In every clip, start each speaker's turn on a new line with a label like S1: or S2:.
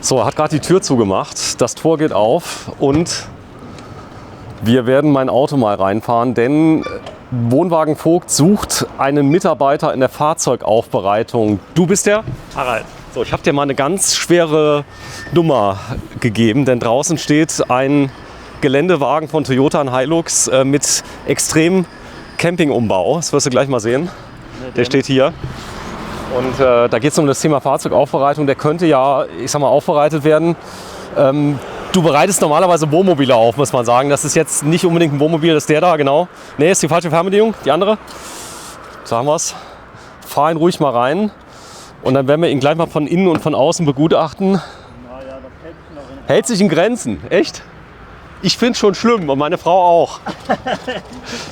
S1: So, er hat gerade die Tür zugemacht, das Tor geht auf und wir werden mein Auto mal reinfahren, denn Wohnwagen Vogt sucht einen Mitarbeiter in der Fahrzeugaufbereitung. Du bist der?
S2: Harald.
S1: So, ich habe dir mal eine ganz schwere Nummer gegeben, denn draußen steht ein Geländewagen von Toyota, ein Hilux mit extrem Campingumbau. Das wirst du gleich mal sehen. Der steht hier. Und da geht es um das Thema Fahrzeugaufbereitung. Der könnte ja, ich sag mal, aufbereitet werden. Du bereitest normalerweise Wohnmobile auf, muss man sagen. Das ist jetzt nicht unbedingt ein Wohnmobil, das ist der da, genau. Nee, ist die falsche Fernbedienung, die andere. Sagen wir es. Fahr ihn ruhig mal rein. Und dann werden wir ihn gleich mal von innen und von außen begutachten.
S2: Na ja, das
S1: Hält sich in Grenzen, echt? Ich finde es schon schlimm und meine Frau auch.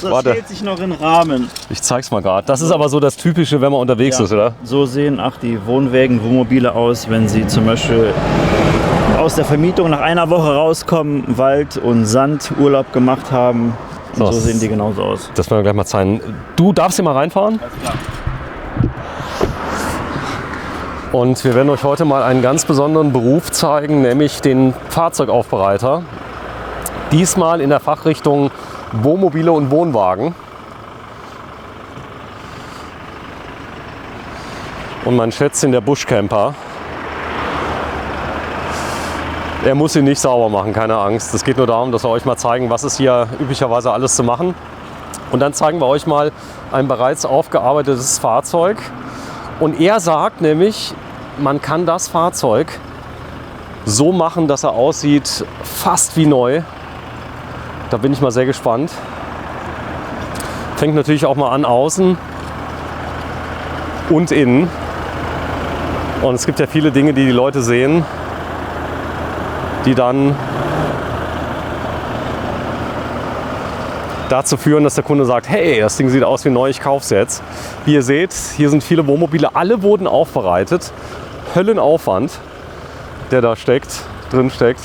S2: Das hält sich noch in Rahmen.
S1: Ich zeig's mal gerade. Das ist aber so das Typische, wenn man unterwegs ist, oder?
S2: So sehen die Wohnwägen, Wohnmobile aus, wenn sie zum Beispiel aus der Vermietung nach einer Woche rauskommen, Wald und Sand Urlaub gemacht haben. Und so sehen die genauso aus.
S1: Das werden wir gleich mal zeigen. Du darfst hier mal reinfahren?
S2: Alles klar.
S1: Und wir werden euch heute mal einen ganz besonderen Beruf zeigen, nämlich den Fahrzeugaufbereiter. Diesmal in der Fachrichtung Wohnmobile und Wohnwagen. Und mein Schätzchen, der Buschcamper. Er muss ihn nicht sauber machen, keine Angst. Es geht nur darum, dass wir euch mal zeigen, was ist hier üblicherweise alles zu machen. Und dann zeigen wir euch mal ein bereits aufgearbeitetes Fahrzeug. Und er sagt nämlich, man kann das Fahrzeug so machen, dass er aussieht fast wie neu. Da bin ich mal sehr gespannt. Fängt natürlich auch mal an außen und innen. Und es gibt ja viele Dinge, die die Leute sehen, die dann dazu führen, dass der Kunde sagt, hey, das Ding sieht aus wie neu, ich kauf's jetzt. Wie ihr seht, hier sind viele Wohnmobile, alle wurden aufbereitet. Höllenaufwand, der da drin steckt.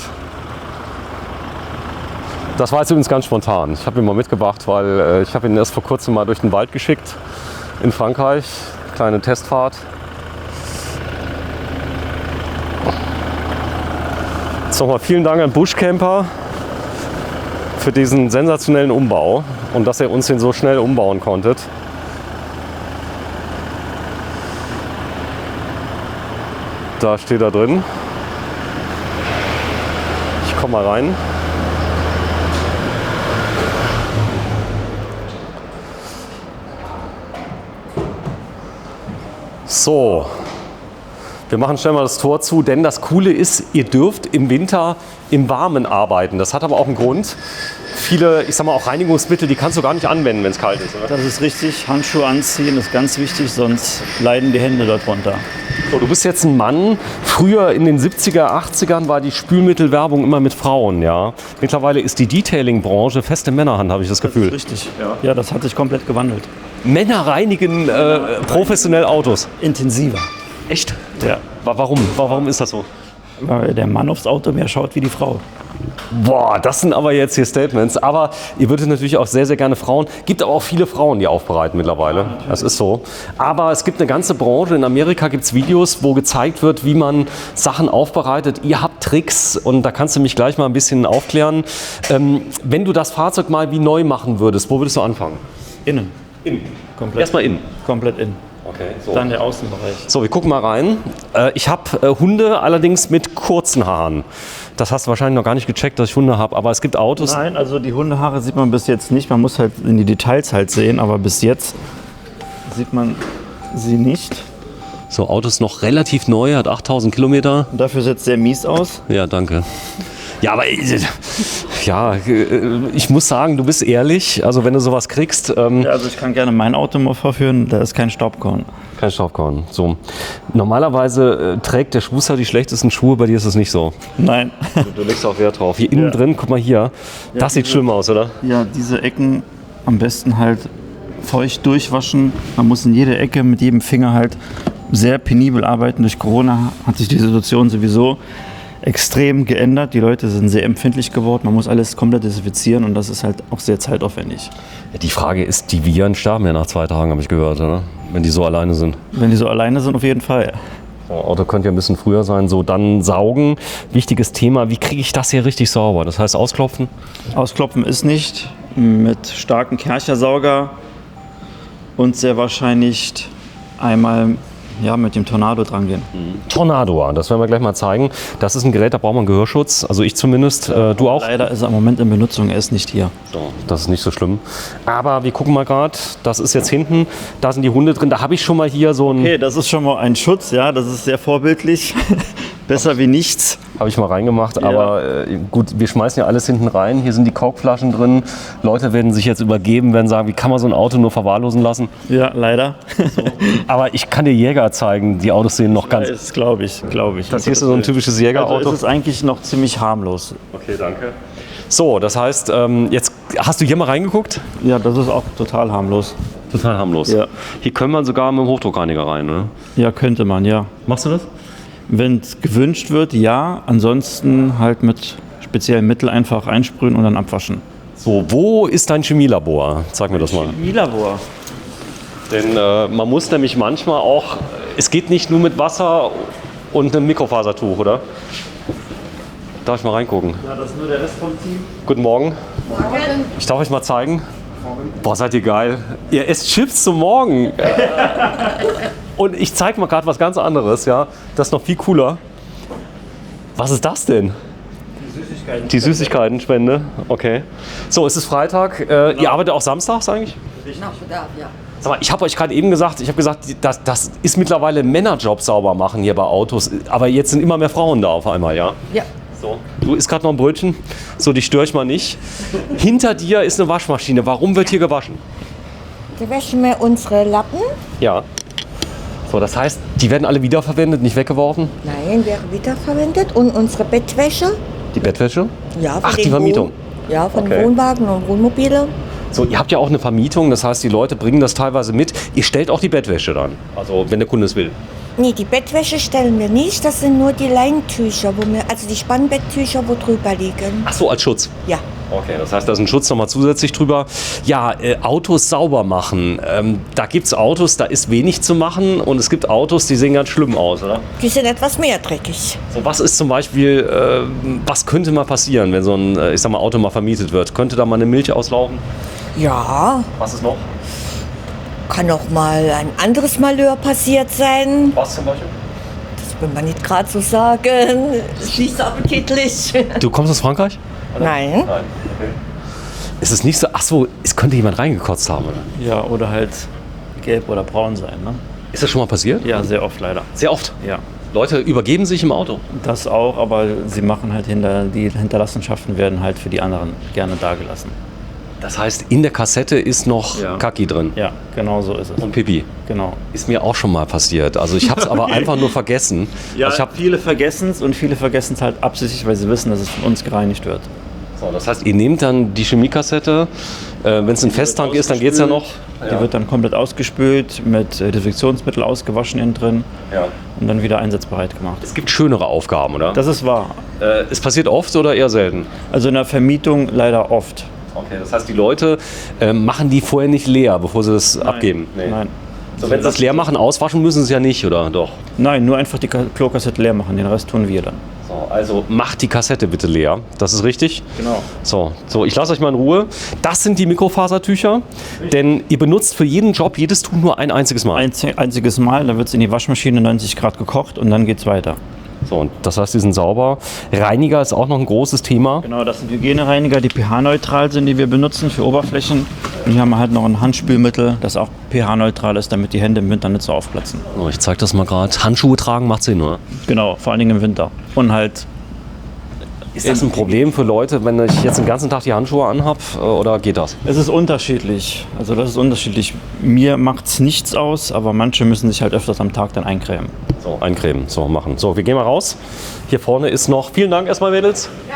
S1: Das war jetzt übrigens ganz spontan. Ich habe ihn mal mitgebracht, weil ich habe ihn erst vor kurzem mal durch den Wald geschickt in Frankreich. Kleine Testfahrt. Jetzt nochmal vielen Dank an Buschcamper für diesen sensationellen Umbau und dass ihr uns den so schnell umbauen konntet. Da steht er drin. Ich komme mal rein. So, wir machen schnell mal das Tor zu, denn das Coole ist, ihr dürft im Winter im Warmen arbeiten. Das hat aber auch einen Grund. Viele, ich sag mal, auch Reinigungsmittel, die kannst du gar nicht anwenden, wenn es kalt ist, oder?
S2: Das ist richtig. Handschuhe anziehen ist ganz wichtig, sonst leiden die Hände darunter.
S1: So, du bist jetzt ein Mann. Früher in den 70er, 80ern war die Spülmittelwerbung immer mit Frauen, ja. Mittlerweile ist die Detailing-Branche fest in Männerhand, habe ich das Gefühl.
S2: Das ist richtig. Ja, das hat sich komplett gewandelt.
S1: Männer reinigen professionell Autos.
S2: Intensiver.
S1: Echt?
S2: Ja.
S1: Warum ist das so?
S2: Weil der Mann aufs Auto mehr schaut wie die Frau.
S1: Boah, das sind aber jetzt hier Statements. Aber ihr würdet natürlich auch sehr, sehr gerne Frauen. Gibt aber auch viele Frauen, die aufbereiten mittlerweile. Das ist so. Aber es gibt eine ganze Branche. In Amerika gibt es Videos, wo gezeigt wird, wie man Sachen aufbereitet. Ihr habt Tricks und da kannst du mich gleich mal ein bisschen aufklären. Wenn du das Fahrzeug mal wie neu machen würdest, wo würdest du anfangen?
S2: Innen.
S1: Innen.
S2: Komplett.
S1: Erstmal innen.
S2: Komplett innen.
S1: Okay, so.
S2: Dann der Außenbereich.
S1: So, wir gucken mal rein. Ich habe Hunde, allerdings mit kurzen Haaren. Das hast du wahrscheinlich noch gar nicht gecheckt, dass ich Hunde habe, aber es gibt Autos.
S2: Nein, also die Hundehaare sieht man bis jetzt nicht. Man muss halt in die Details halt sehen, aber bis jetzt sieht man sie nicht.
S1: So, Auto ist noch relativ neu, hat 8000 Kilometer.
S2: Und dafür sieht es sehr mies aus.
S1: Ja, danke. Ja, aber ja, ich muss sagen, du bist ehrlich. Also wenn du sowas kriegst.
S2: Ja, also ich kann gerne mein Auto mal vorführen, da ist kein Staubkorn.
S1: Kein Staubkorn. So. Normalerweise trägt der Schuster die schlechtesten Schuhe, bei dir ist es nicht so.
S2: Nein.
S1: Du legst auch Wert drauf. Hier innen drin, guck mal hier,
S2: Ja,
S1: das sieht schlimm aus, oder?
S2: Ja, diese Ecken am besten halt feucht durchwaschen. Man muss in jede Ecke mit jedem Finger halt sehr penibel arbeiten. Durch Corona hat sich die Situation sowieso extrem geändert. Die Leute sind sehr empfindlich geworden. Man muss alles komplett desinfizieren und das ist halt auch sehr zeitaufwendig.
S1: Ja, die Frage ist, die Viren sterben ja nach 2 Tagen, habe ich gehört, oder? Wenn die so alleine sind.
S2: Wenn die so alleine sind, auf jeden Fall.
S1: Auto könnte ja ein bisschen früher sein. So, dann saugen. Wichtiges Thema. Wie kriege ich das hier richtig sauber? Das heißt ausklopfen?
S2: Ausklopfen ist nicht. Mit starkem Kärchersauger und sehr wahrscheinlich einmal mit dem Tornado dran gehen.
S1: Tornado, das werden wir gleich mal zeigen. Das ist ein Gerät, da braucht man Gehörschutz. Also ich zumindest, du auch?
S2: Leider ist er im Moment in Benutzung, er ist nicht hier.
S1: Das ist nicht so schlimm. Aber wir gucken mal gerade, das ist jetzt hinten, da sind die Hunde drin. Da habe ich schon mal hier so ein...
S2: Okay, das ist schon mal ein Schutz, ja, das ist sehr vorbildlich. Besser wie nichts.
S1: Habe ich mal reingemacht, aber gut, wir schmeißen ja alles hinten rein. Hier sind die Korkflaschen drin. Leute werden sich jetzt übergeben, werden sagen, wie kann man so ein Auto nur verwahrlosen lassen?
S2: Ja, leider.
S1: So. Aber ich kann dir Jäger zeigen, die Autos sehen noch ganz...
S2: Das glaube ich.
S1: Das hier ist so ein typisches Jägerauto.
S2: Also ist es eigentlich noch ziemlich harmlos.
S1: Okay, danke. So, das heißt, jetzt hast du hier mal reingeguckt?
S2: Ja, das ist auch total harmlos.
S1: Total harmlos.
S2: Ja.
S1: Hier können wir sogar mit dem Hochdruckreiniger rein, oder?
S2: Ja, könnte man, ja.
S1: Machst du das?
S2: Wenn es gewünscht wird, ja. Ansonsten halt mit speziellen Mitteln einfach einsprühen und dann abwaschen.
S1: So, wo ist dein Chemielabor? Zeig mir das mal.
S2: Chemielabor.
S1: Denn man muss nämlich manchmal auch, es geht nicht nur mit Wasser und einem Mikrofasertuch, oder? Darf ich mal reingucken?
S2: Ja, das ist nur der Rest vom Team.
S1: Guten Morgen.
S3: Morgen.
S1: Ich darf euch mal zeigen. Boah, seid ihr geil. Ihr esst Chips zum Morgen. Und ich zeige mal gerade was ganz anderes, ja. Das ist noch viel cooler. Was ist das denn? Die Süßigkeiten-Spende. Okay. So, es ist Freitag. Ihr arbeitet auch samstags eigentlich?
S3: Nachmittag, ja.
S1: Sag mal, ich habe euch gerade eben gesagt, das ist mittlerweile Männerjob sauber machen hier bei Autos. Aber jetzt sind immer mehr Frauen da auf einmal, ja?
S3: Ja.
S1: So, du isst gerade noch ein Brötchen. So, die störe ich mal nicht. Hinter dir ist eine Waschmaschine. Warum wird hier gewaschen?
S3: Da waschen wir unsere Lappen.
S1: Ja. So, das heißt, die werden alle wiederverwendet, nicht weggeworfen?
S3: Nein, werden wiederverwendet. Und unsere Bettwäsche.
S1: Die Bettwäsche?
S3: Ja, von
S1: Ach,
S3: den
S1: die Vermietung.
S3: Ja, von
S1: Okay.
S3: den Wohnwagen und Wohnmobile.
S1: So, ihr habt ja auch eine Vermietung, das heißt, die Leute bringen das teilweise mit. Ihr stellt auch die Bettwäsche dann, also wenn der Kunde es will.
S3: Nee, die Bettwäsche stellen wir nicht. Das sind nur die Leintücher, also die Spannbetttücher, wo drüber liegen.
S1: Ach so, als Schutz.
S3: Ja.
S1: Okay, das heißt, da ist ein Schutz nochmal zusätzlich drüber. Ja, Autos sauber machen. Da gibt es Autos, da ist wenig zu machen und es gibt Autos, die sehen ganz schlimm aus, oder?
S3: Die sind etwas mehr dreckig.
S1: So, was ist zum Beispiel, was könnte mal passieren, wenn so ein, ich sag mal, Auto mal vermietet wird? Könnte da mal eine Milch auslaufen?
S3: Ja,
S1: Was ist noch?
S3: kann auch mal ein anderes Malheur passiert sein.
S1: Was zum Beispiel?
S3: Das will man nicht gerade so sagen. Es ist appetitlich.
S1: Du kommst aus Frankreich?
S3: Nein.
S1: Nein. Okay. Ist es nicht so, ach so, es könnte jemand reingekotzt haben, oder?
S2: Ja, oder halt gelb oder braun sein, ne?
S1: Ist das schon mal passiert?
S2: Ja, sehr oft leider.
S1: Sehr oft.
S2: Ja.
S1: Leute übergeben sich im Auto.
S2: Das auch, aber sie machen halt die Hinterlassenschaften werden halt für die anderen gerne dagelassen.
S1: Das heißt, in der Kassette ist noch
S2: Ja.
S1: Kaki drin
S2: Ja, genau so ist es.
S1: und Pipi.
S2: Genau.
S1: Ist mir auch schon mal passiert. Also ich habe es aber einfach nur vergessen.
S2: Ja,
S1: Also ich hab,
S2: viele vergessen es und viele vergessen es halt absichtlich, weil sie wissen, dass es von uns gereinigt wird.
S1: so, das heißt, ihr nehmt dann die Chemiekassette. Wenn es ein Festtank ist, dann geht es ja noch.
S2: Die wird dann komplett ausgespült, mit Desinfektionsmittel ausgewaschen innen drin
S1: Ja.
S2: und dann wieder einsatzbereit gemacht.
S1: Es gibt schönere Aufgaben, oder?
S2: Das ist wahr.
S1: Es passiert oft oder eher selten?
S2: Also in der Vermietung leider oft.
S1: Okay, das heißt, die Leute machen die vorher nicht leer, bevor sie das abgeben? Nee.
S2: Nein.
S1: So, wenn sie das leer machen, auswaschen müssen sie es ja nicht, oder doch?
S2: Nein, nur einfach die Klokassette leer machen, den Rest tun wir dann.
S1: So, also macht die Kassette bitte leer. Das ist richtig?
S2: Genau.
S1: So, ich lasse euch mal in Ruhe. Das sind die Mikrofasertücher, denn ihr benutzt für jeden Job, jedes Tuch nur ein einziges Mal.
S2: Einziges Mal, da wird es in die Waschmaschine 90 Grad gekocht und dann geht es weiter.
S1: So, und das heißt, die sind sauber. Reiniger ist auch noch ein großes Thema.
S2: Genau, das sind Hygienereiniger, die pH-neutral sind, die wir benutzen für Oberflächen. Und hier haben wir halt noch ein Handspülmittel, das auch pH-neutral ist, damit die Hände im Winter nicht so aufplatzen.
S1: So, ich zeige das mal gerade. Handschuhe tragen macht Sinn, oder?
S2: Genau, vor allen Dingen im Winter. Und halt,
S1: Ist das ein Problem für Leute, wenn ich jetzt den ganzen Tag die Handschuhe anhab, oder geht das?
S2: es ist unterschiedlich. Also das ist unterschiedlich. Mir macht es nichts aus, aber manche müssen sich halt öfters am Tag dann eincremen.
S1: So, eincremen, so machen. So, wir gehen mal raus. Hier vorne ist noch, vielen Dank erstmal, Mädels. Ja.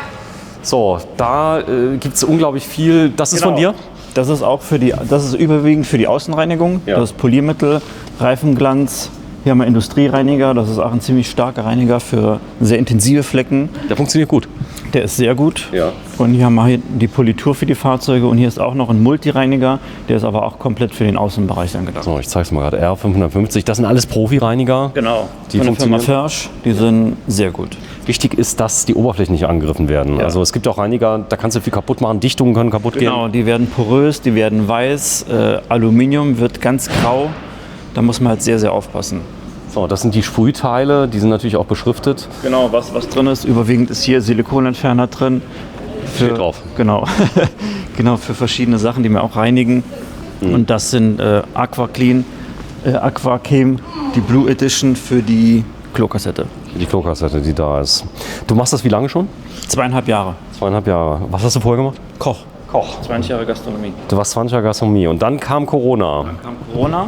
S1: So, da gibt es unglaublich viel. Das ist von dir?
S2: Das ist auch das ist überwiegend für die Außenreinigung.
S1: Ja.
S2: Das ist Poliermittel, Reifenglanz. Hier haben wir Industriereiniger, das ist auch ein ziemlich starker Reiniger für sehr intensive Flecken.
S1: Der funktioniert gut.
S2: Der ist sehr gut.
S1: Ja.
S2: Und hier haben wir hier die Politur für die Fahrzeuge und hier ist auch noch ein Multireiniger, der ist aber auch komplett für den Außenbereich angedacht.
S1: So, ich zeige es mal gerade. R550, das sind alles Profireiniger.
S2: Genau.
S1: Die
S2: Von der Firma
S1: funktionieren.
S2: Försch, die sind sehr gut.
S1: Wichtig ist, dass die Oberflächen nicht angegriffen werden.
S2: Ja.
S1: Also es gibt auch Reiniger, da kannst du viel kaputt machen, Dichtungen können kaputt
S2: Genau,
S1: gehen.
S2: die werden porös, die werden weiß, Aluminium wird ganz grau. Da muss man halt sehr, sehr aufpassen.
S1: So, das sind die Sprühteile, die sind natürlich auch beschriftet.
S2: Genau, was drin ist. Überwiegend ist hier Silikonentferner drin.
S1: Steht drauf.
S2: Genau. Genau, für verschiedene Sachen, die wir auch reinigen. Und das sind Aquaclean, Aquachem, die Blue Edition für die Klokassette.
S1: Die Klokassette, die da ist. Du machst das wie lange schon?
S2: 2,5 Jahre.
S1: 2,5 Jahre. Was hast du vorher gemacht?
S2: Koch.
S1: Koch.
S2: 20 Jahre Gastronomie.
S1: Du warst 20 Jahre Gastronomie und dann kam Corona.
S2: Dann kam Corona,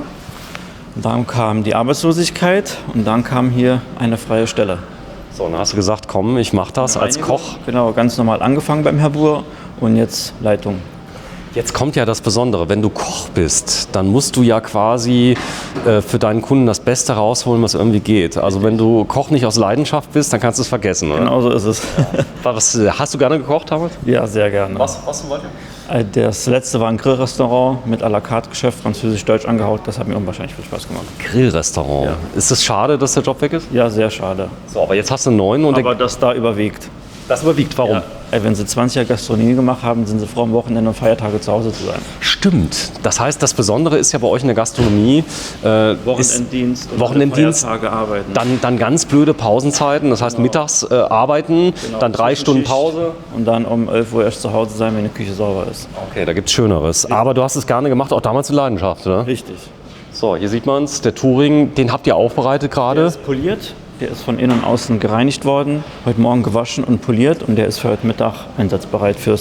S2: dann kam die Arbeitslosigkeit und dann kam hier eine freie Stelle.
S1: So, und dann hast du gesagt, komm, ich mach das als Koch.
S2: Genau, ganz normal angefangen beim Herr Buhr und jetzt Leitung.
S1: Jetzt kommt ja das Besondere, wenn du Koch bist, dann musst du ja quasi für deinen Kunden das Beste rausholen, was irgendwie geht. Also wenn du Koch nicht aus Leidenschaft bist, dann kannst du es vergessen, oder?
S2: Genau so ist es.
S1: Was, hast du gerne gekocht damals?
S2: Ja, sehr gerne.
S1: Was zum Beispiel?
S2: Das letzte war ein Grillrestaurant mit à la carte Geschäft, französisch-deutsch angehaut. Das hat mir unwahrscheinlich viel Spaß gemacht.
S1: Grillrestaurant.
S2: Ja.
S1: Ist es schade, dass der Job weg ist?
S2: Ja, sehr schade.
S1: So, aber jetzt hast du einen neuen und
S2: Aber das da überwiegt.
S1: das überwiegt. Warum?
S2: Ja. Wenn sie 20 Jahre Gastronomie gemacht haben, sind sie froh, am Wochenende und Feiertage zu Hause zu sein.
S1: Stimmt. Das heißt, das Besondere ist ja bei euch in der Gastronomie, ist
S2: Wochenenddienst und
S1: Wochenenddienst,
S2: Feiertage arbeiten.
S1: dann ganz blöde Pausenzeiten. Das heißt, mittags arbeiten, dann 3 Stunden Pause.
S2: Und dann um 11 Uhr erst zu Hause sein, wenn die Küche sauber ist.
S1: Okay, da gibt es Schöneres. Aber du hast es gerne gemacht, auch damals mit Leidenschaft, oder?
S2: Richtig.
S1: So, hier sieht man es, der Touring, den habt ihr aufbereitet
S2: Der
S1: gerade.
S2: ist poliert, der ist von innen und außen gereinigt worden, heute Morgen gewaschen und poliert und der ist für heute Mittag einsatzbereit für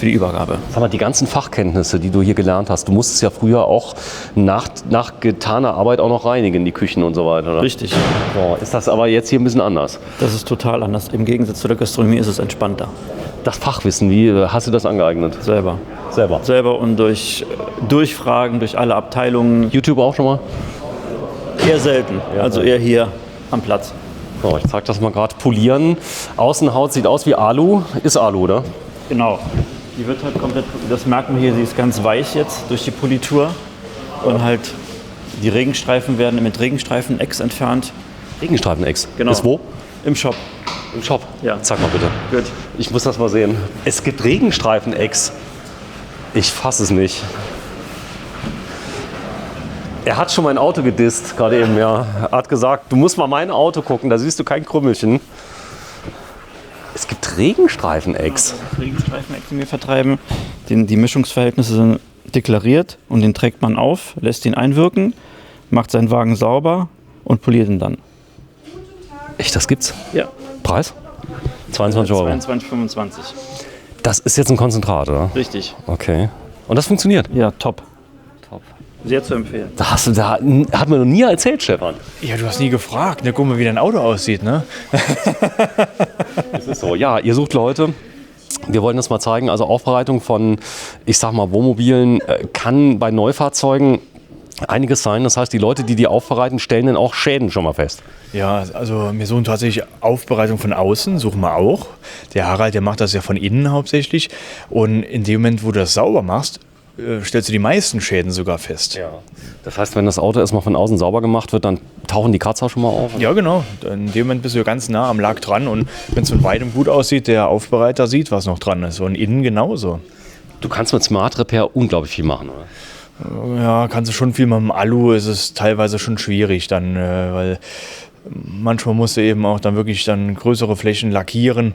S2: die Übergabe.
S1: Sag mal, die ganzen Fachkenntnisse, die du hier gelernt hast, du musstest ja früher auch nach getaner Arbeit auch noch reinigen, die Küchen und so weiter, oder?
S2: Richtig.
S1: So, ist das aber jetzt hier ein bisschen anders?
S2: Das ist total anders. Im Gegensatz zu der Gastronomie ist es entspannter.
S1: Das Fachwissen, wie hast du das angeeignet?
S2: Selber.
S1: Selber.
S2: Selber und durch Durchfragen, durch alle Abteilungen.
S1: YouTube auch schon mal?
S2: Eher selten. Also eher hier am Platz.
S1: So, ich zeig das mal gerade. Polieren. Außenhaut sieht aus wie Alu. Ist Alu, oder?
S2: Genau. Die wird halt komplett, das merkt man hier, sie ist ganz weich jetzt durch die Politur. Und halt die Regenstreifen werden mit Regenstreifen-Ex entfernt.
S1: Regenstreifen-Ex.
S2: Genau.
S1: Ist wo?
S2: Im Shop.
S1: Im Shop.
S2: Ja.
S1: Zeig mal bitte.
S2: Gut.
S1: Ich muss das mal sehen. Es gibt Regenstreifen-Ex. Ich fasse es nicht. Er hat schon mein Auto gedisst, gerade eben, ja. Er hat gesagt, du musst mal mein Auto gucken, da siehst du kein Krümmelchen. Es gibt Regenstreifen-Ex.
S2: Regenstreifen-Ex, die wir vertreiben. Die Mischungsverhältnisse sind deklariert und den trägt man auf, lässt ihn einwirken, macht seinen Wagen sauber und poliert ihn dann.
S1: Echt, das gibt's?
S2: Ja.
S1: Preis? 22 Euro.
S2: 22,25.
S1: Das ist jetzt ein Konzentrat, oder?
S2: Richtig.
S1: Okay. Und das funktioniert?
S2: Ja, top.
S1: Top.
S2: Sehr zu empfehlen.
S1: Da hat mir noch nie erzählt, Stefan.
S4: Ja, du hast nie gefragt. Ne? Guck mal, wie dein Auto aussieht, ne?
S1: Das ist so. Ja, ihr sucht Leute. Wir wollen das mal zeigen. Also Aufbereitung von, ich sag mal, Wohnmobilen kann bei Neufahrzeugen einiges sein. Das heißt, die Leute, die aufbereiten, stellen dann auch Schäden schon mal fest.
S4: Ja, also wir suchen tatsächlich Aufbereitung von außen, suchen wir auch. Der Harald, der macht das ja von innen hauptsächlich. Und in dem Moment, wo du das sauber machst, stellst du die meisten Schäden sogar fest.
S1: Ja. Das heißt, wenn das Auto erstmal von außen sauber gemacht wird, dann tauchen die Kratzer schon mal auf?
S4: Ja, genau. In dem Moment bist du ja ganz nah am Lack dran. Und wenn es von weitem gut aussieht, der Aufbereiter sieht, was noch dran ist. Und innen genauso.
S1: Du kannst mit Smart Repair unglaublich viel machen, oder?
S4: Ja, kannst du schon viel mit dem Alu. Es ist teilweise schon schwierig dann, weil manchmal musst du eben auch dann wirklich dann größere Flächen lackieren.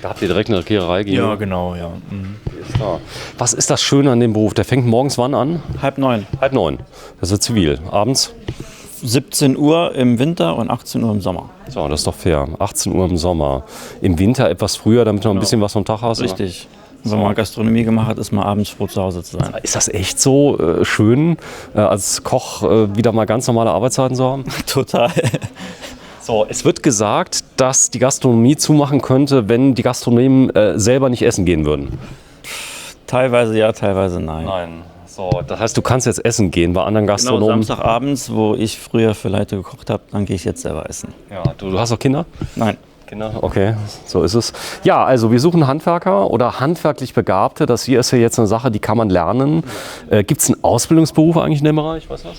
S1: Da habt ihr direkt eine Lackiererei gegeben?
S4: Ja, genau, ja. Mhm.
S1: Ist klar. Was ist das Schöne an dem Beruf? Der fängt morgens wann an?
S2: 8:30.
S1: 8:30. Das ist zivil. Abends?
S2: 17 Uhr im Winter und 18 Uhr im Sommer.
S1: So, das ist doch fair. 18 Uhr im Sommer. Im Winter etwas früher, damit du noch ein bisschen was vom Tag hast? oder?
S2: Richtig. Und wenn man Gastronomie gemacht hat, ist man abends froh, zu Hause zu sein.
S1: Ist das echt so schön, als Koch wieder mal ganz normale Arbeitszeiten zu haben?
S2: Total.
S1: So, es wird gesagt, dass die Gastronomie zumachen könnte, wenn die Gastronomen selber nicht essen gehen würden.
S2: Teilweise ja, teilweise nein.
S1: Nein. So, das heißt, du kannst jetzt essen gehen bei anderen
S2: Genau,
S1: Gastronomen.
S2: Samstagabends, wo ich früher für Leute gekocht habe, dann gehe ich jetzt selber essen.
S1: Ja, du hast auch Kinder?
S2: Nein.
S1: Kinder, okay, so ist es. Ja, also wir suchen Handwerker oder handwerklich Begabte. Das hier ist ja jetzt eine Sache, die kann man lernen. Gibt es einen Ausbildungsberuf eigentlich in dem Bereich? Weißt du was?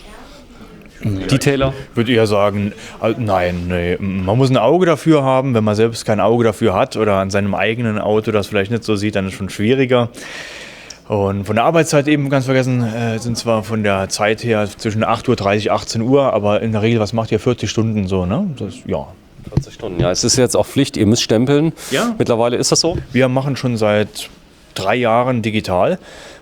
S1: Detailer?
S4: Würde eher sagen, nein, nee. Man muss ein Auge dafür haben. Wenn man selbst kein Auge dafür hat oder an seinem eigenen Auto das vielleicht nicht so sieht, dann ist es schon schwieriger. Und von der Arbeitszeit eben ganz vergessen, sind zwar von der Zeit her zwischen 8:30 Uhr, 18 Uhr, aber in der Regel, was macht ihr? 40 Stunden so, ne? Das, ja.
S1: 40 Stunden, ja. Es ist jetzt auch Pflicht, ihr müsst stempeln.
S4: Ja.
S1: Mittlerweile ist das so?
S4: Wir machen schon seit 3 Jahren digital,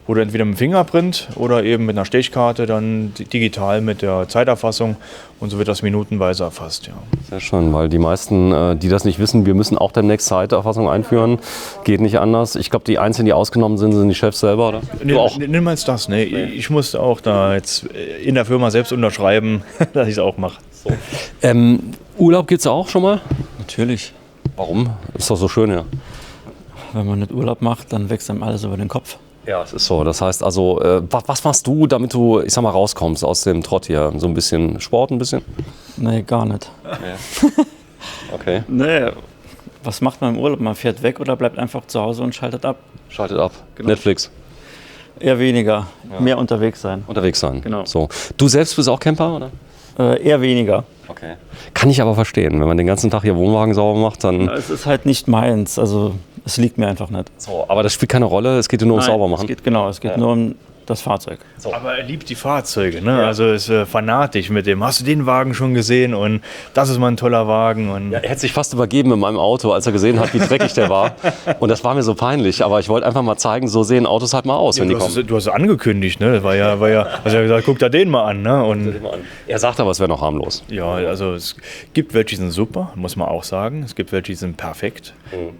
S4: wo du entweder mit dem Fingerprint oder eben mit einer Stechkarte dann digital mit der Zeiterfassung und so wird das minutenweise erfasst. Ja.
S1: Sehr schön, weil die meisten, die das nicht wissen, wir müssen auch demnächst Zeiterfassung einführen. Geht nicht anders. Ich glaube, die Einzigen, die ausgenommen sind, sind die Chefs selber, oder?
S4: Du auch? Niemals das, ne? Ich musste auch da jetzt in der Firma selbst unterschreiben, dass ich es auch mache.
S1: So. Urlaub gibt es auch schon mal?
S2: Natürlich.
S1: Warum? Ist doch so schön, ja.
S2: Wenn man nicht Urlaub macht, dann wächst einem alles über den Kopf.
S1: Ja, es ist so. Das heißt also, was machst du, damit du, ich sag mal, rauskommst aus dem Trott hier? So ein bisschen Sport, ein bisschen?
S2: Nee, gar nicht.
S1: Ja. Okay.
S2: Nee, was macht man im Urlaub? Man fährt weg oder bleibt einfach zu Hause und schaltet ab?
S1: Schaltet ab.
S2: Genau.
S1: Netflix.
S2: Eher weniger. Mehr unterwegs sein.
S1: Unterwegs sein.
S2: Genau.
S1: So. Du selbst bist auch Camper, oder?
S2: Eher weniger.
S1: Okay. Kann ich aber verstehen. Wenn man den ganzen Tag hier Wohnwagen sauber macht, dann...
S2: Ja, es ist halt nicht meins. Also es liegt mir einfach nicht.
S1: So, aber das spielt keine Rolle. Es geht nur ums Saubermachen.
S2: Es geht nur um das Fahrzeug.
S1: So.
S4: Aber er liebt die Fahrzeuge, ne? Also ist fanatisch mit dem, hast du den Wagen schon gesehen und das ist mal ein toller Wagen. Und
S1: Ja, er hätte sich fast übergeben in meinem Auto, als er gesehen hat, wie dreckig der war. Und das war mir so peinlich. Aber ich wollte einfach mal zeigen, so sehen Autos halt mal aus, wenn die kommen.
S4: du hast es angekündigt, ne? Das war ja, hast ja gesagt, guck da den mal an, ne? Und
S1: Er sagt aber, es wäre noch harmlos.
S4: ja, also es gibt welche, die sind super, muss man auch sagen. Es gibt welche, die sind perfekt.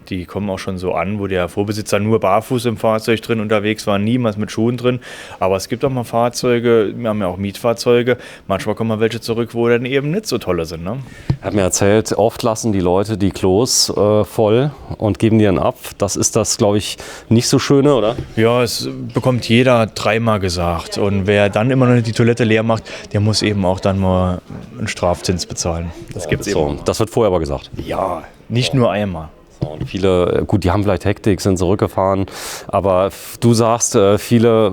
S4: Die kommen auch schon so an, wo der Vorbesitzer nur barfuß im Fahrzeug drin unterwegs war, niemals mit Schuhen drin. Aber es gibt auch mal Fahrzeuge, wir haben ja auch Mietfahrzeuge, manchmal kommen mal welche zurück, wo dann eben nicht so tolle sind. Ne?
S1: Er hat mir erzählt, oft lassen die Leute die Klos voll und geben die dann ab. Das ist das, glaube ich, nicht so Schöne, oder?
S4: Ja, es bekommt jeder 3-mal gesagt. Und wer dann immer noch die Toilette leer macht, der muss eben auch dann mal einen Strafzins bezahlen. Das gibt's
S1: So,
S4: eben.
S1: das wird vorher aber gesagt.
S4: Ja, nicht nur einmal.
S1: Und viele, gut, die haben vielleicht Hektik, sind zurückgefahren, aber du sagst, viele,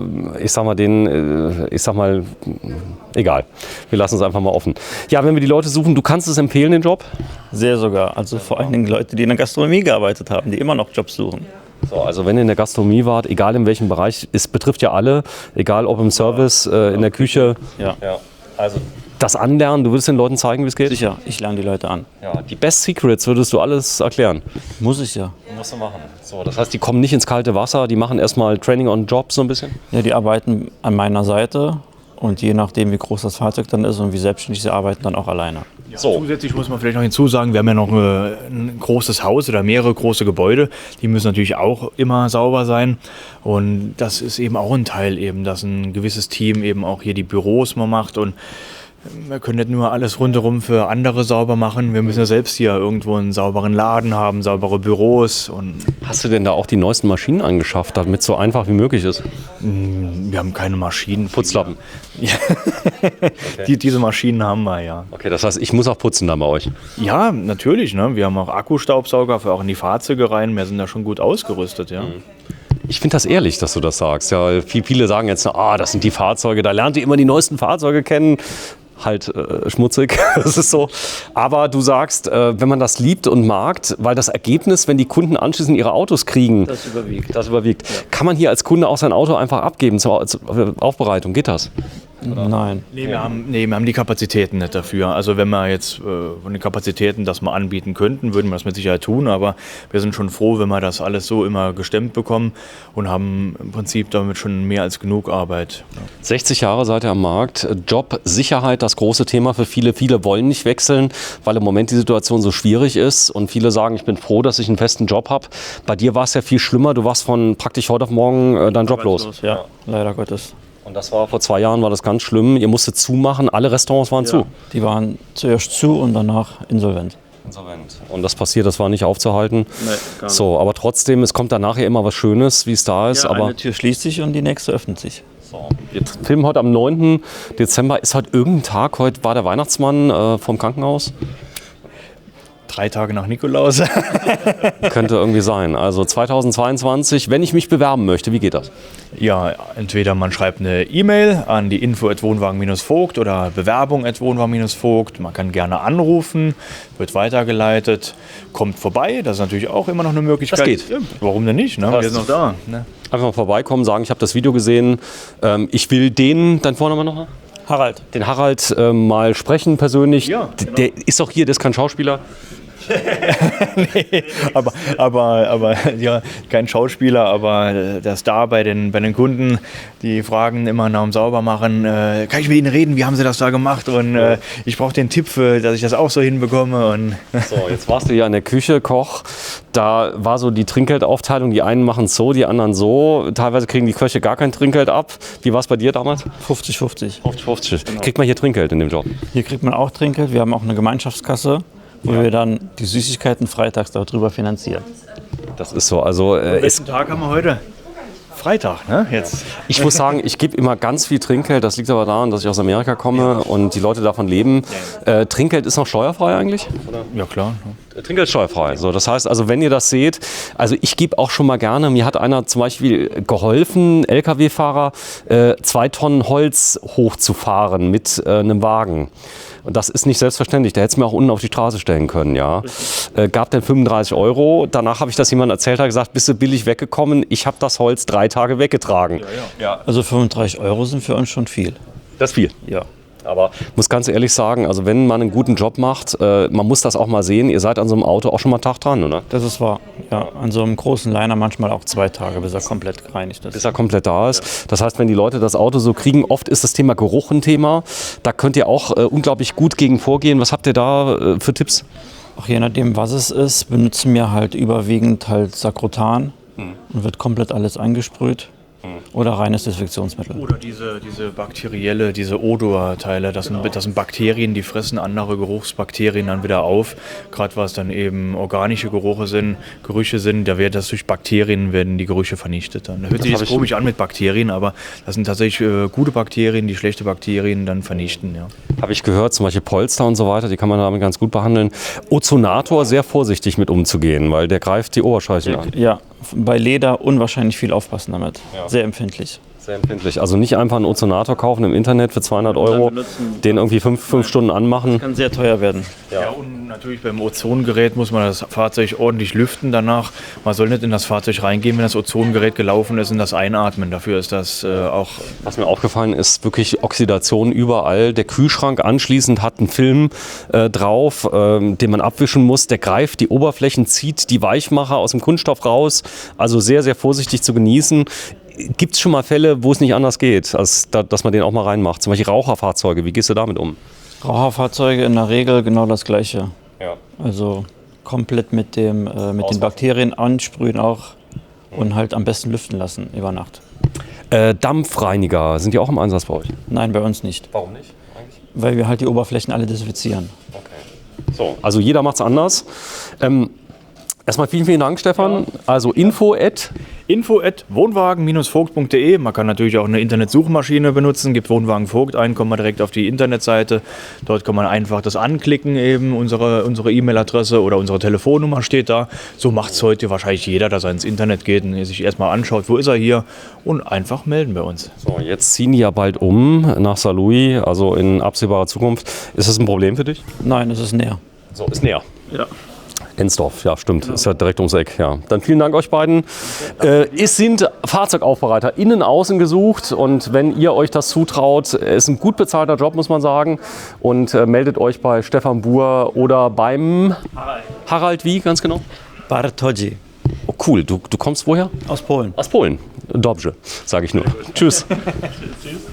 S1: egal, wir lassen es einfach mal offen. Ja, wenn wir die Leute suchen, du kannst es empfehlen, den Job?
S2: Sehr sogar. Also vor allen Dingen Leute, die in der Gastronomie gearbeitet haben, die immer noch Jobs suchen.
S1: So, also wenn ihr in der Gastronomie wart, egal in welchem Bereich, es betrifft ja alle, egal ob im Service, in der Küche.
S2: Ja.
S1: Also das Anlernen, du willst den Leuten zeigen, wie es geht?
S2: Sicher, ich lerne die Leute an.
S1: Ja, die Best Secrets würdest du alles erklären.
S2: Muss ich ja.
S1: Musst du machen. So, das heißt, die kommen nicht ins kalte Wasser, die machen erstmal Training on Job so ein bisschen?
S2: Ja, die arbeiten an meiner Seite und je nachdem, wie groß das Fahrzeug dann ist und wie selbstständig sie arbeiten, dann auch alleine.
S1: So.
S4: Zusätzlich muss man vielleicht noch hinzusagen, wir haben ja noch ein großes Haus oder mehrere große Gebäude. Die müssen natürlich auch immer sauber sein. Und das ist eben auch ein Teil, eben, dass ein gewisses Team eben auch hier die Büros mal macht. Und wir können nicht nur alles rundherum für andere sauber machen. Wir müssen ja selbst hier irgendwo einen sauberen Laden haben, saubere Büros. Und
S1: Hast du denn da auch die neuesten Maschinen angeschafft, damit es so einfach wie möglich ist?
S4: wir haben keine Maschinen.
S1: Putzlappen.
S4: Diese Maschinen haben wir, ja.
S1: Okay, das heißt, ich muss auch putzen dann bei euch.
S4: Ja, natürlich. Ne? Wir haben auch Akkustaubsauger für auch in die Fahrzeuge rein. Wir sind da schon gut ausgerüstet, ja.
S1: Ich finde das ehrlich, dass du das sagst. Ja, viele sagen jetzt, das sind die Fahrzeuge, da lernt ihr immer die neuesten Fahrzeuge kennen. Halt schmutzig, das ist so. Aber du sagst, wenn man das liebt und mag, weil das Ergebnis, wenn die Kunden anschließend ihre Autos kriegen, das überwiegt. Ja. Kann man hier als Kunde auch sein Auto einfach abgeben zur Aufbereitung? Geht das?
S2: Nein.
S4: Nee, wir haben die Kapazitäten nicht dafür. Also wenn wir jetzt von den Kapazitäten das mal anbieten könnten, würden wir das mit Sicherheit tun. Aber wir sind schon froh, wenn wir das alles so immer gestemmt bekommen und haben im Prinzip damit schon mehr als genug Arbeit. Ja.
S1: 60 Jahre seid ihr am Markt. Job, Sicherheit, das große Thema für viele. Viele wollen nicht wechseln, weil im Moment die Situation so schwierig ist. Und viele sagen, ich bin froh, dass ich einen festen Job habe. Bei dir war es ja viel schlimmer. Du warst von praktisch heute auf morgen dein Job los.
S2: Ja, leider Gottes.
S1: Und das war vor 2 Jahren, war das ganz schlimm. Ihr musstet zumachen, alle Restaurants waren zu.
S2: Die waren zuerst zu und danach insolvent.
S1: Und das passiert, das war nicht aufzuhalten.
S2: Nee, gar nicht.
S1: So, aber trotzdem, es kommt danach ja immer was Schönes, wie es da ist.
S2: Ja,
S1: aber
S2: eine Tür schließt sich und die nächste öffnet sich.
S1: so. Wir filmen heute am 9. Dezember. Ist heute irgendein Tag? Heute war der Weihnachtsmann vom Krankenhaus.
S4: 3 Tage nach Nikolaus.
S1: Könnte irgendwie sein. Also 2022, wenn ich mich bewerben möchte, wie geht das?
S4: Ja, entweder man schreibt eine E-Mail an die info@wohnwagen-vogt oder bewerbung@wohnwagen-vogt. Man kann gerne anrufen, wird weitergeleitet, kommt vorbei. Das ist natürlich auch immer noch eine Möglichkeit.
S1: Das geht.
S4: Ja, warum denn nicht? Ne? Wir sind noch da. Ne?
S1: Einfach mal vorbeikommen, sagen, ich habe das Video gesehen. Ich will dein Vorname noch?
S2: Harald.
S1: Den Harald mal sprechen persönlich.
S4: Ja,
S1: Der ist doch hier, der ist kein Schauspieler.
S4: Nee, aber ja, kein Schauspieler, aber der Star bei den Kunden, die fragen immer nach dem Saubermachen, kann ich mit Ihnen reden, wie haben Sie das da gemacht und ich brauche den Tipp, dass ich das auch so hinbekomme. Und
S1: So, jetzt warst du ja in der Küche, Koch. Da war so die Trinkgeldaufteilung, die einen machen so, die anderen so. Teilweise kriegen die Köche gar kein Trinkgeld ab. Wie war es bei dir damals?
S2: 50-50.
S1: 50-50. Kriegt man hier Trinkgeld in dem Job?
S2: Hier kriegt man auch Trinkgeld. Wir haben auch eine Gemeinschaftskasse, wo wir dann die Süßigkeiten freitags darüber finanzieren.
S1: Das ist so. Also
S4: welchen Tag haben wir heute? Freitag, ne? Jetzt.
S1: ich muss sagen, ich gebe immer ganz viel Trinkgeld. Das liegt aber daran, dass ich aus Amerika komme und die Leute davon leben. Trinkgeld ist noch steuerfrei eigentlich?
S4: Ja, klar.
S1: Trinkgeld steuerfrei. So, das heißt also, wenn ihr das seht, also ich gebe auch schon mal gerne, mir hat einer zum Beispiel geholfen, LKW-Fahrer, 2 Tonnen Holz hochzufahren mit einem Wagen. Und das ist nicht selbstverständlich. Der hätte es mir auch unten auf die Straße stellen können, ja. Gab dann 35 €. Danach habe ich das jemandem erzählt, hat gesagt, bist du billig weggekommen? Ich habe das Holz 3 Tage weggetragen.
S2: Also 35 € sind für uns schon viel.
S1: Das ist viel.
S2: Ja.
S1: Aber ich muss ganz ehrlich sagen, also wenn man einen guten Job macht, man muss das auch mal sehen. Ihr seid an so einem Auto auch schon mal einen Tag dran, oder?
S2: Das ist wahr. Ja, an so einem großen Liner manchmal auch 2 Tage, bis er komplett gereinigt ist.
S1: Bis er komplett da ist. Das heißt, wenn die Leute das Auto so kriegen, oft ist das Thema Geruch ein Thema. Da könnt ihr auch unglaublich gut gegen vorgehen. Was habt ihr da für Tipps?
S2: Auch je nachdem, was es ist, benutzen wir halt überwiegend halt Sakrotan und wird komplett alles eingesprüht. Oder reines Desinfektionsmittel.
S4: Oder diese bakterielle, diese Odor-Teile, das sind Bakterien, die fressen andere Geruchsbakterien dann wieder auf. Gerade was dann eben organische Gerüche sind, da wird das durch Bakterien, werden die Gerüche vernichtet. Dann hört sich jetzt komisch an mit Bakterien, aber das sind tatsächlich gute Bakterien, die schlechte Bakterien dann vernichten. Ja.
S1: Habe ich gehört, zum Beispiel Polster und so weiter, die kann man damit ganz gut behandeln. Ozonator sehr vorsichtig mit umzugehen, weil der greift die Oberscheiße an.
S2: Ja, bei Leder unwahrscheinlich viel aufpassen damit.
S1: Ja.
S2: Sehr empfindlich.
S1: Sehr empfindlich. Also nicht einfach einen Ozonator kaufen im Internet für 200 €, den irgendwie 5 Stunden anmachen.
S2: Kann sehr teuer werden.
S4: Ja, und natürlich beim Ozongerät muss man das Fahrzeug ordentlich lüften danach. Man soll nicht in das Fahrzeug reingehen, wenn das Ozongerät gelaufen ist und das einatmen. Dafür ist das auch...
S1: Was mir aufgefallen ist, wirklich Oxidation überall. Der Kühlschrank anschließend hat einen Film drauf, den man abwischen muss. Der greift die Oberflächen, zieht die Weichmacher aus dem Kunststoff raus. Also sehr, sehr vorsichtig zu genießen. Gibt es schon mal Fälle, wo es nicht anders geht, als dass man den auch mal reinmacht? Zum Beispiel Raucherfahrzeuge, wie gehst du damit um?
S2: Raucherfahrzeuge in der Regel genau das Gleiche.
S1: Ja.
S2: Also komplett mit den Bakterien ansprühen auch und halt am besten lüften lassen über Nacht.
S1: Dampfreiniger, sind die auch im Einsatz bei euch?
S2: Nein, bei uns nicht.
S1: Warum nicht eigentlich?
S2: Weil wir halt die Oberflächen alle desinfizieren.
S1: Okay. So, also jeder macht es anders. Erstmal vielen, vielen Dank, Stefan. Ja. Also
S4: info@wohnwagen-vogt.de. Man kann natürlich auch eine Internetsuchmaschine benutzen, gibt Wohnwagen Vogt ein, kommt man direkt auf die Internetseite. Dort kann man einfach das anklicken, eben unsere E-Mail-Adresse oder unsere Telefonnummer steht da. So macht es heute wahrscheinlich jeder, dass er ins Internet geht und sich erstmal anschaut, wo ist er hier und einfach melden bei uns.
S1: So, jetzt ziehen die ja bald um nach Saarlouis, also in absehbarer Zukunft. Ist das ein Problem für dich?
S2: Nein, es ist näher.
S1: So, ist näher.
S2: Ja.
S1: Ensdorf, ja stimmt, genau. Ist ja direkt ums Eck. Ja. Dann vielen Dank euch beiden. Es sind Fahrzeugaufbereiter innen, außen gesucht und wenn ihr euch das zutraut, ist ein gut bezahlter Job, muss man sagen. Und meldet euch bei Stefan Buhr oder beim Harald wie ganz genau?
S2: Bartodzi.
S1: Oh, cool, du kommst woher?
S2: Aus Polen.
S1: Aus Polen. Dobrze, sage ich nur. Tschüss. Tschüss.